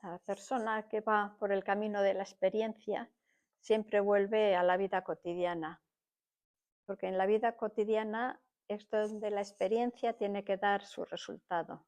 La persona que va por el camino de la experiencia siempre vuelve a la vida cotidiana, porque en la vida cotidiana es donde la experiencia tiene que dar su resultado.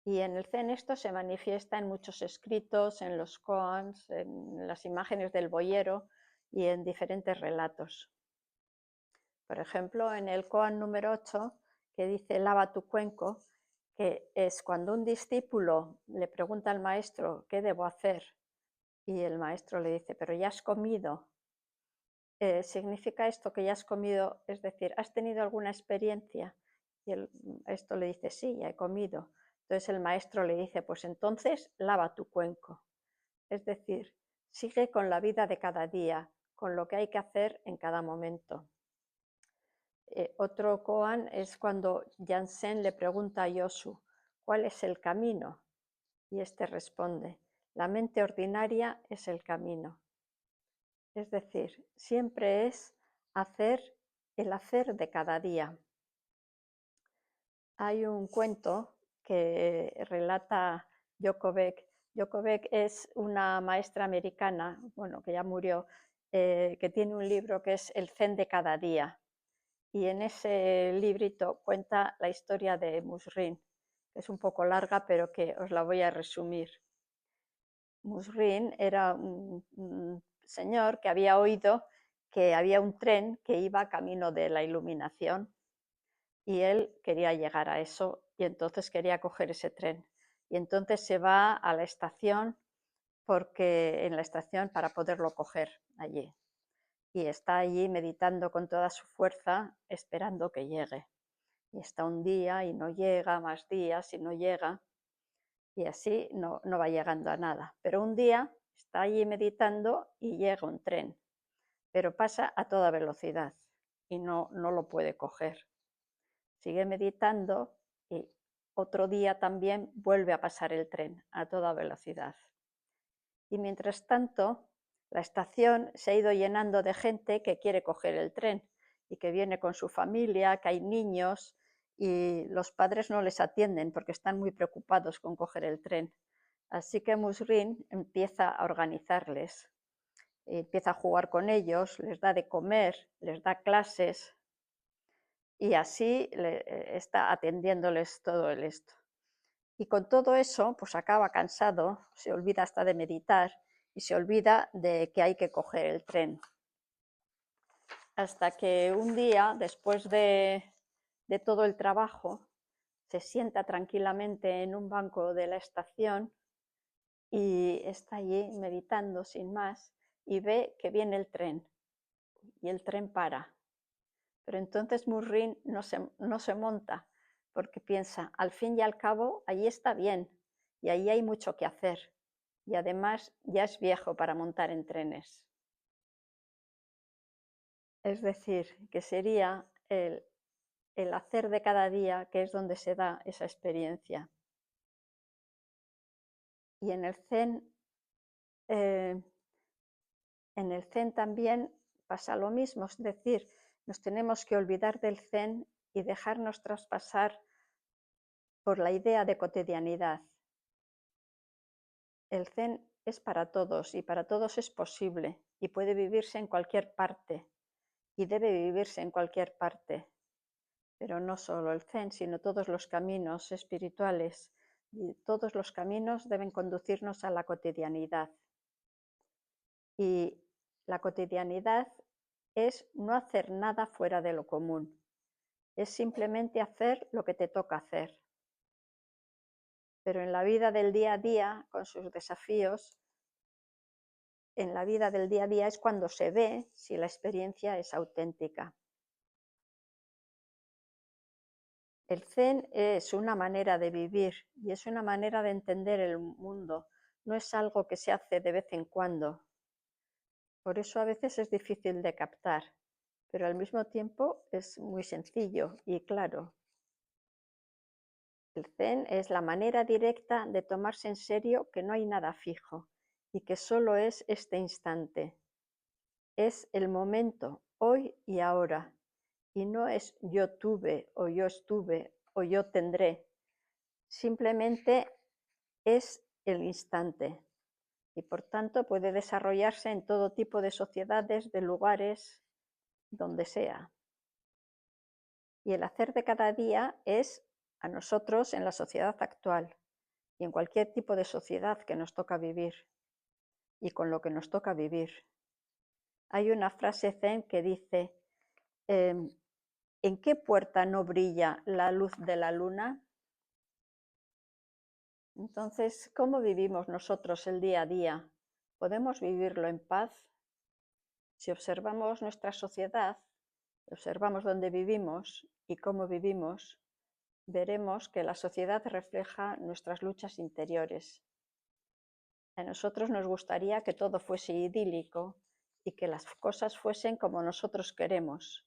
Y en el Zen esto se manifiesta en muchos escritos, en los koans, en las imágenes del boyero y en diferentes relatos. Por ejemplo, en el koan número 8, que dice lava tu cuenco, que es cuando un discípulo le pregunta al maestro qué debo hacer y el maestro le dice, pero ya has comido. ¿Significa esto que ya has comido? Es decir, ¿has tenido alguna experiencia? Y esto le dice, sí, ya he comido. Entonces el maestro le dice, pues entonces lava tu cuenco. Es decir, sigue con la vida de cada día, con lo que hay que hacer en cada momento. Otro koan es cuando Jansen le pregunta a Yosu, ¿cuál es el camino? Y este responde, la mente ordinaria es el camino. Es decir, siempre es el hacer de cada día. Hay un cuento que relata Joko Beck. Joko Beck es una maestra americana, bueno, que ya murió, que tiene un libro que es El Zen de cada día. Y en ese librito cuenta la historia de Musrin, que es un poco larga, pero que os la voy a resumir. Musrin era un señor que había oído que había un tren que iba camino de la iluminación y él quería llegar a eso y entonces quería coger ese tren. Y entonces se va a la estación en la estación para poderlo coger allí. Y está allí meditando con toda su fuerza, esperando que llegue. Y está un día y no llega, más días y no llega. Y así no va llegando a nada. Pero un día está allí meditando y llega un tren, pero pasa a toda velocidad y no lo puede coger. Sigue meditando y otro día también vuelve a pasar el tren a toda velocidad. Y mientras tanto, la estación se ha ido llenando de gente que quiere coger el tren y que viene con su familia, que hay niños y los padres no les atienden porque están muy preocupados con coger el tren. Así que Musrin empieza a organizarles, empieza a jugar con ellos, les da de comer, les da clases y así está atendiéndoles todo el esto. Y con todo eso, pues acaba cansado, se olvida hasta de meditar y se olvida de que hay que coger el tren. Hasta que un día, después de todo el trabajo, se sienta tranquilamente en un banco de la estación y está allí meditando sin más y ve que viene el tren y el tren para. Pero entonces Musrin no se monta porque piensa, al fin y al cabo, allí está bien y allí hay mucho que hacer. Y además ya es viejo para montar en trenes. Es decir, que sería el hacer de cada día que es donde se da esa experiencia. Y en el Zen también pasa lo mismo, es decir, nos tenemos que olvidar del Zen y dejarnos traspasar por la idea de cotidianidad. El Zen es para todos y para todos es posible y puede vivirse en cualquier parte y debe vivirse en cualquier parte. Pero no solo el Zen, sino todos los caminos espirituales y todos los caminos deben conducirnos a la cotidianidad. Y la cotidianidad es no hacer nada fuera de lo común, es simplemente hacer lo que te toca hacer. Pero en la vida del día a día, con sus desafíos, en la vida del día a día es cuando se ve si la experiencia es auténtica. El Zen es una manera de vivir y es una manera de entender el mundo, no es algo que se hace de vez en cuando. Por eso a veces es difícil de captar, pero al mismo tiempo es muy sencillo y claro. El Zen es la manera directa de tomarse en serio que no hay nada fijo y que solo es este instante. Es el momento, hoy y ahora. Y no es yo tuve o yo estuve o yo tendré. Simplemente es el instante y por tanto puede desarrollarse en todo tipo de sociedades, de lugares, donde sea. Y el hacer de cada día es a nosotros en la sociedad actual y en cualquier tipo de sociedad que nos toca vivir y con lo que nos toca vivir. Hay una frase zen que dice, ¿en qué puerta no brilla la luz de la luna? Entonces, ¿cómo vivimos nosotros el día a día? ¿Podemos vivirlo en paz? Si observamos nuestra sociedad, observamos dónde vivimos y cómo vivimos, veremos que la sociedad refleja nuestras luchas interiores. A nosotros nos gustaría que todo fuese idílico y que las cosas fuesen como nosotros queremos.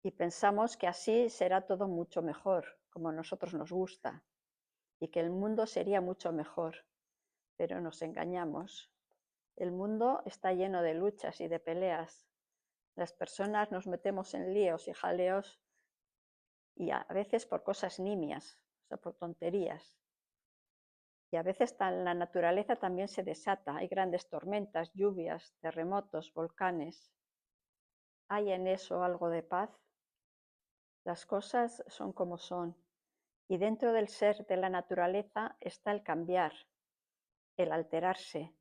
Y pensamos que así será todo mucho mejor, como a nosotros nos gusta, y que el mundo sería mucho mejor. Pero nos engañamos. El mundo está lleno de luchas y de peleas. Las personas nos metemos en líos y jaleos y a veces por cosas nimias, o sea, por tonterías. Y a veces la naturaleza también se desata. Hay grandes tormentas, lluvias, terremotos, volcanes. ¿Hay en eso algo de paz? Las cosas son como son. Y dentro del ser de la naturaleza está el cambiar, el alterarse,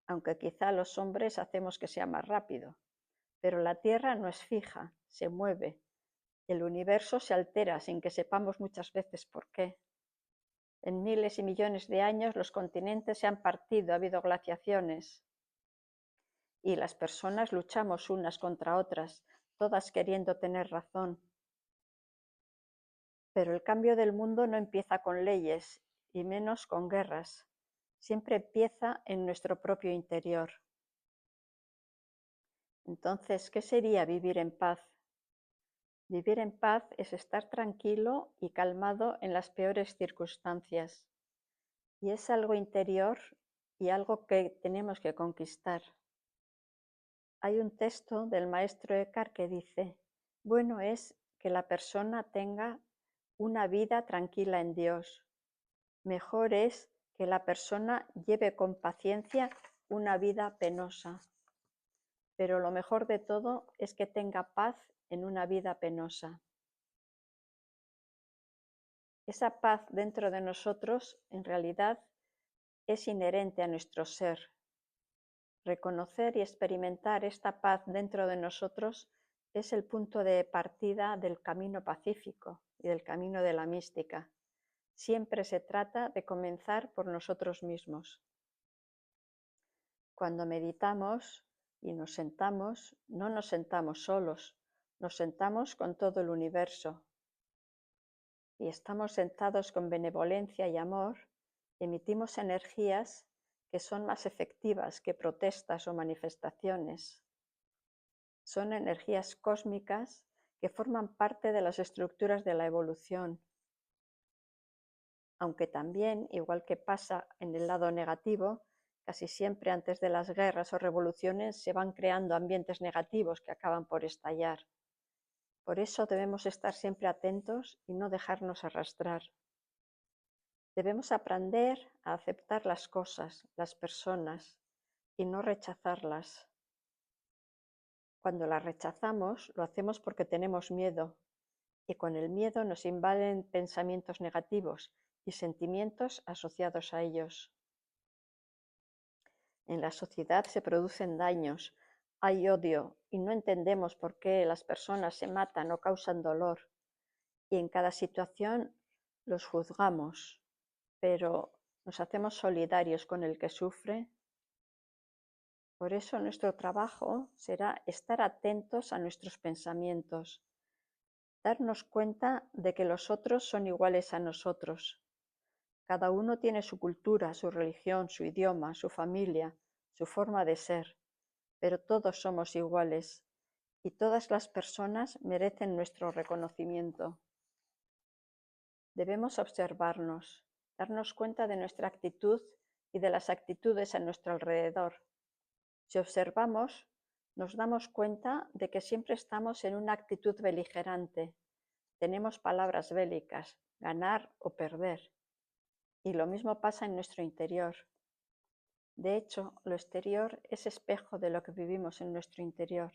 aunque quizá los hombres hacemos que sea más rápido. Pero la Tierra no es fija, se mueve. El universo se altera sin que sepamos muchas veces por qué. En miles y millones de años los continentes se han partido, ha habido glaciaciones. Y las personas luchamos unas contra otras, todas queriendo tener razón. Pero el cambio del mundo no empieza con leyes, y menos con guerras. Siempre empieza en nuestro propio interior. Entonces, ¿qué sería vivir en paz? Vivir en paz es estar tranquilo y calmado en las peores circunstancias. Y es algo interior y algo que tenemos que conquistar. Hay un texto del maestro Eckhart que dice, bueno es que la persona tenga una vida tranquila en Dios. Mejor es que la persona lleve con paciencia una vida penosa. Pero lo mejor de todo es que tenga paz en una vida penosa. Esa paz dentro de nosotros, en realidad, es inherente a nuestro ser. Reconocer y experimentar esta paz dentro de nosotros es el punto de partida del camino pacífico y del camino de la mística. Siempre se trata de comenzar por nosotros mismos. Cuando meditamos y nos sentamos, no nos sentamos solos, nos sentamos con todo el universo. Y estamos sentados con benevolencia y amor, emitimos energías que son más efectivas que protestas o manifestaciones. Son energías cósmicas que forman parte de las estructuras de la evolución. Aunque también, igual que pasa en el lado negativo, casi siempre antes de las guerras o revoluciones se van creando ambientes negativos que acaban por estallar. Por eso debemos estar siempre atentos y no dejarnos arrastrar. Debemos aprender a aceptar las cosas, las personas, y no rechazarlas. Cuando las rechazamos, lo hacemos porque tenemos miedo, y con el miedo nos invaden pensamientos negativos y sentimientos asociados a ellos. En la sociedad se producen daños, hay odio, y no entendemos por qué las personas se matan o causan dolor, y en cada situación los juzgamos, pero nos hacemos solidarios con el que sufre. Por eso nuestro trabajo será estar atentos a nuestros pensamientos, darnos cuenta de que los otros son iguales a nosotros. Cada uno tiene su cultura, su religión, su idioma, su familia, su forma de ser, pero todos somos iguales y todas las personas merecen nuestro reconocimiento. Debemos observarnos, darnos cuenta de nuestra actitud y de las actitudes a nuestro alrededor. Si observamos, nos damos cuenta de que siempre estamos en una actitud beligerante. Tenemos palabras bélicas, ganar o perder. Y lo mismo pasa en nuestro interior. De hecho, lo exterior es espejo de lo que vivimos en nuestro interior.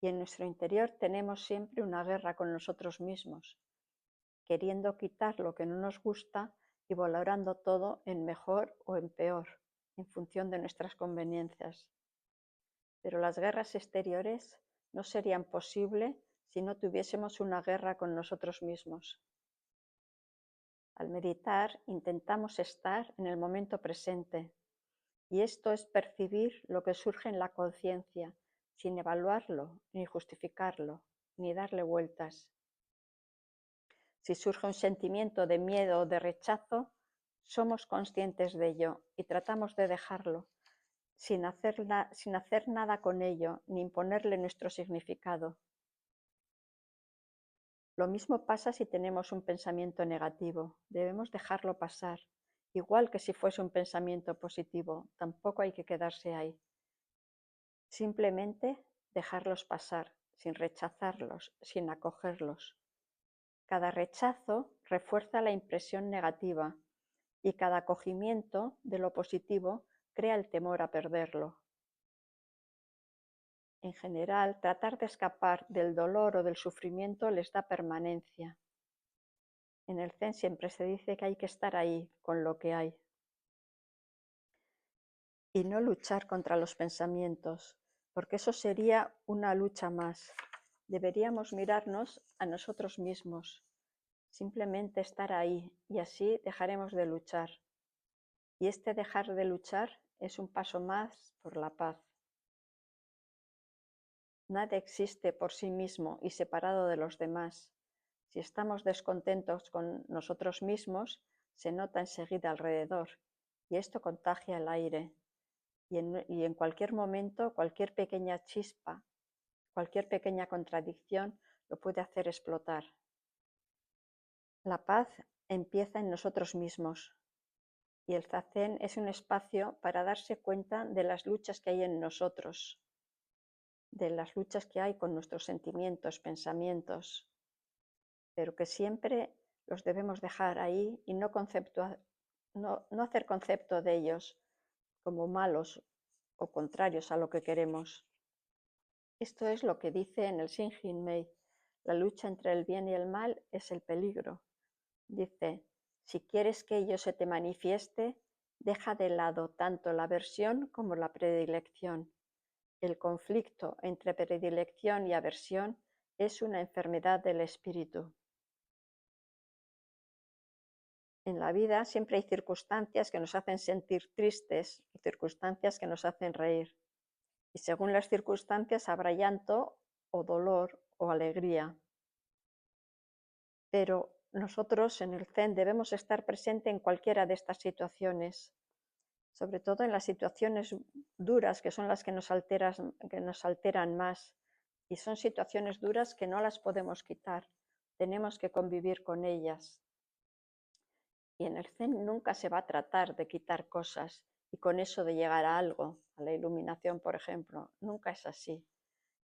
Y en nuestro interior tenemos siempre una guerra con nosotros mismos, queriendo quitar lo que no nos gusta y valorando todo en mejor o en peor, en función de nuestras conveniencias. Pero las guerras exteriores no serían posibles si no tuviésemos una guerra con nosotros mismos. Al meditar intentamos estar en el momento presente, y esto es percibir lo que surge en la conciencia, sin evaluarlo, ni justificarlo, ni darle vueltas. Si surge un sentimiento de miedo o de rechazo, somos conscientes de ello y tratamos de dejarlo, sin hacer nada con ello, ni imponerle nuestro significado. Lo mismo pasa si tenemos un pensamiento negativo, debemos dejarlo pasar, igual que si fuese un pensamiento positivo, tampoco hay que quedarse ahí. Simplemente dejarlos pasar, sin rechazarlos, sin acogerlos. Cada rechazo refuerza la impresión negativa y cada acogimiento de lo positivo crea el temor a perderlo. En general, tratar de escapar del dolor o del sufrimiento les da permanencia. En el Zen siempre se dice que hay que estar ahí, con lo que hay. Y no luchar contra los pensamientos, porque eso sería una lucha más. Deberíamos mirarnos a nosotros mismos, simplemente estar ahí, y así dejaremos de luchar. Y este dejar de luchar es un paso más por la paz. Nada existe por sí mismo y separado de los demás. Si estamos descontentos con nosotros mismos, se nota enseguida alrededor, y esto contagia el aire. Y en cualquier momento, cualquier pequeña chispa, cualquier pequeña contradicción lo puede hacer explotar. La paz empieza en nosotros mismos, y el zazen es un espacio para darse cuenta de las luchas que hay en nosotros, de las luchas que hay con nuestros sentimientos, pensamientos, pero que siempre los debemos dejar ahí y no hacer concepto de ellos como malos o contrarios a lo que queremos. Esto es lo que dice en el Shinhin Mei: la lucha entre el bien y el mal es el peligro. Dice: si quieres que ello se te manifieste, deja de lado tanto la aversión como la predilección. El conflicto entre predilección y aversión es una enfermedad del espíritu. En la vida siempre hay circunstancias que nos hacen sentir tristes y circunstancias que nos hacen reír. Y según las circunstancias habrá llanto o dolor o alegría. Pero nosotros en el Zen debemos estar presentes en cualquiera de estas situaciones, sobre todo en las situaciones duras, que son las que nos alteran más. Y son situaciones duras que no las podemos quitar, tenemos que convivir con ellas. Y en el Zen nunca se va a tratar de quitar cosas y con eso de llegar a algo, a la iluminación, por ejemplo. Nunca es así.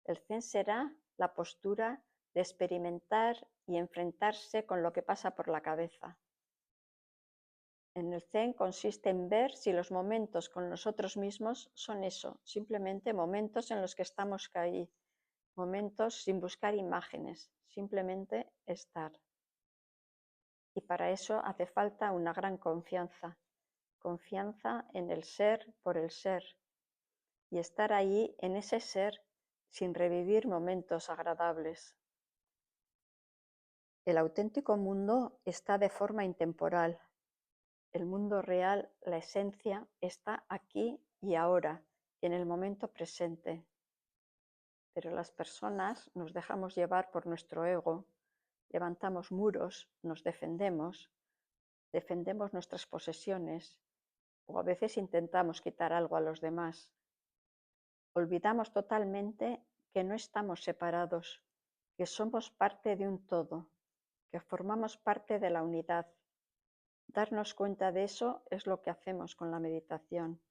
El Zen será la postura de experimentar y enfrentarse con lo que pasa por la cabeza. En el Zen consiste en ver si los momentos con nosotros mismos son eso, simplemente momentos en los que estamos ahí, momentos sin buscar imágenes, simplemente estar. Y para eso hace falta una gran confianza en el ser por el ser, y estar ahí en ese ser sin revivir momentos agradables. El auténtico mundo está de forma intemporal. El mundo real, la esencia, está aquí y ahora, en el momento presente. Pero las personas nos dejamos llevar por nuestro ego, levantamos muros, nos defendemos nuestras posesiones, o a veces intentamos quitar algo a los demás. Olvidamos totalmente que no estamos separados, que somos parte de un todo, que formamos parte de la unidad. Darnos cuenta de eso es lo que hacemos con la meditación.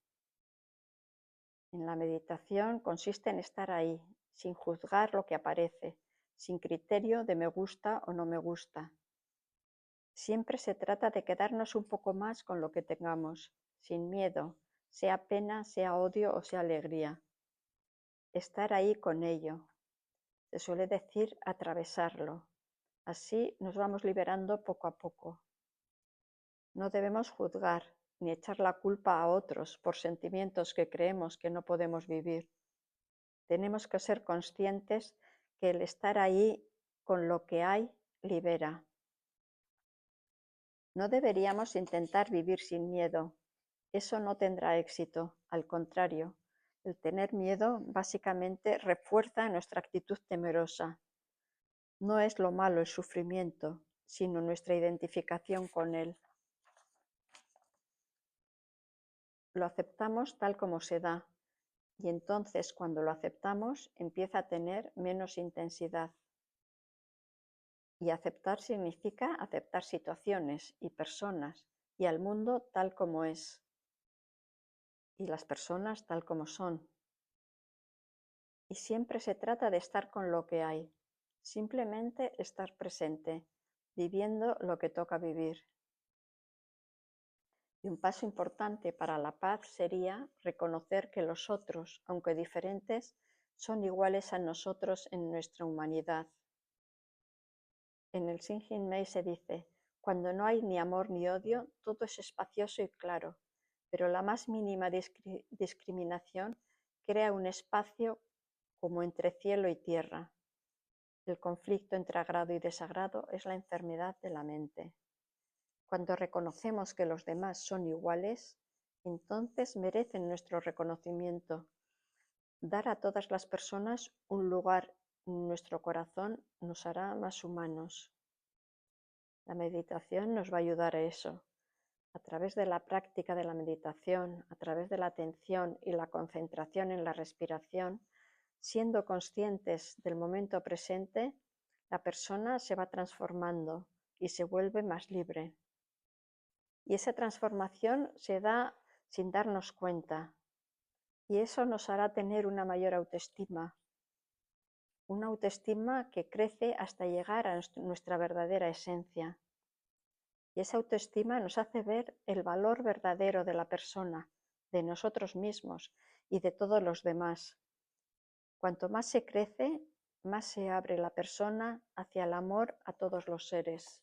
En la meditación consiste en estar ahí, sin juzgar lo que aparece, sin criterio de me gusta o no me gusta. Siempre se trata de quedarnos un poco más con lo que tengamos, sin miedo, sea pena, sea odio o sea alegría. Estar ahí con ello. Se suele decir atravesarlo. Así nos vamos liberando poco a poco. No debemos juzgar ni echar la culpa a otros por sentimientos que creemos que no podemos vivir. Tenemos que ser conscientes que el estar ahí con lo que hay libera. No deberíamos intentar vivir sin miedo. Eso no tendrá éxito. Al contrario, el tener miedo básicamente refuerza nuestra actitud temerosa. No es lo malo el sufrimiento, sino nuestra identificación con él. Lo aceptamos tal como se da, y entonces cuando lo aceptamos empieza a tener menos intensidad. Y aceptar significa aceptar situaciones y personas y al mundo tal como es, y las personas tal como son. Y siempre se trata de estar con lo que hay, simplemente estar presente, viviendo lo que toca vivir. Y un paso importante para la paz sería reconocer que los otros, aunque diferentes, son iguales a nosotros en nuestra humanidad. En el Singing Mei se dice, cuando no hay ni amor ni odio, todo es espacioso y claro, pero la más mínima discriminación crea un espacio como entre cielo y tierra. El conflicto entre agrado y desagrado es la enfermedad de la mente. Cuando reconocemos que los demás son iguales, entonces merecen nuestro reconocimiento. Dar a todas las personas un lugar en nuestro corazón nos hará más humanos. La meditación nos va a ayudar a eso. A través de la práctica de la meditación, a través de la atención y la concentración en la respiración, siendo conscientes del momento presente, la persona se va transformando y se vuelve más libre. Y esa transformación se da sin darnos cuenta. Y eso nos hará tener una mayor autoestima. Una autoestima que crece hasta llegar a nuestra verdadera esencia. Y esa autoestima nos hace ver el valor verdadero de la persona, de nosotros mismos y de todos los demás. Cuanto más se crece, más se abre la persona hacia el amor a todos los seres.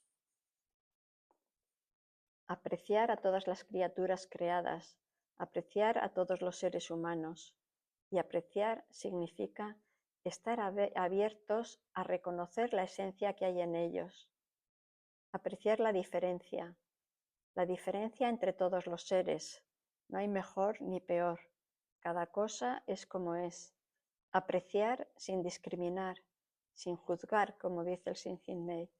Apreciar a todas las criaturas creadas, apreciar a todos los seres humanos. Y apreciar significa estar abiertos a reconocer la esencia que hay en ellos. Apreciar la diferencia entre todos los seres. No hay mejor ni peor. Cada cosa es como es. Apreciar sin discriminar, sin juzgar, como dice el Singing Mei.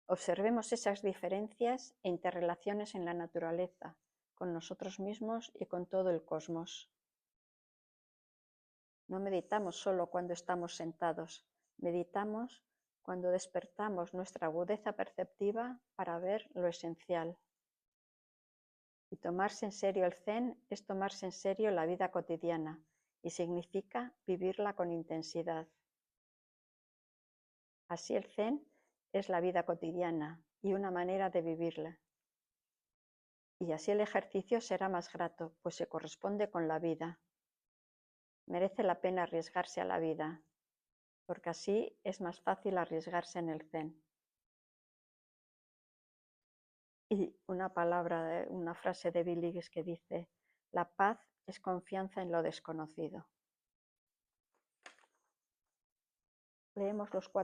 Observemos esas diferencias e interrelaciones en la naturaleza, con nosotros mismos y con todo el cosmos. No meditamos solo cuando estamos sentados, meditamos cuando despertamos nuestra agudeza perceptiva para ver lo esencial. Y tomarse en serio el Zen es tomarse en serio la vida cotidiana y significa vivirla con intensidad. Así el Zen es la vida cotidiana y una manera de vivirla. Y así el ejercicio será más grato, pues se corresponde con la vida. Merece la pena arriesgarse a la vida, porque así es más fácil arriesgarse en el Zen. Y una frase de Bill Hicks que dice, la paz es confianza en lo desconocido. Leemos los 4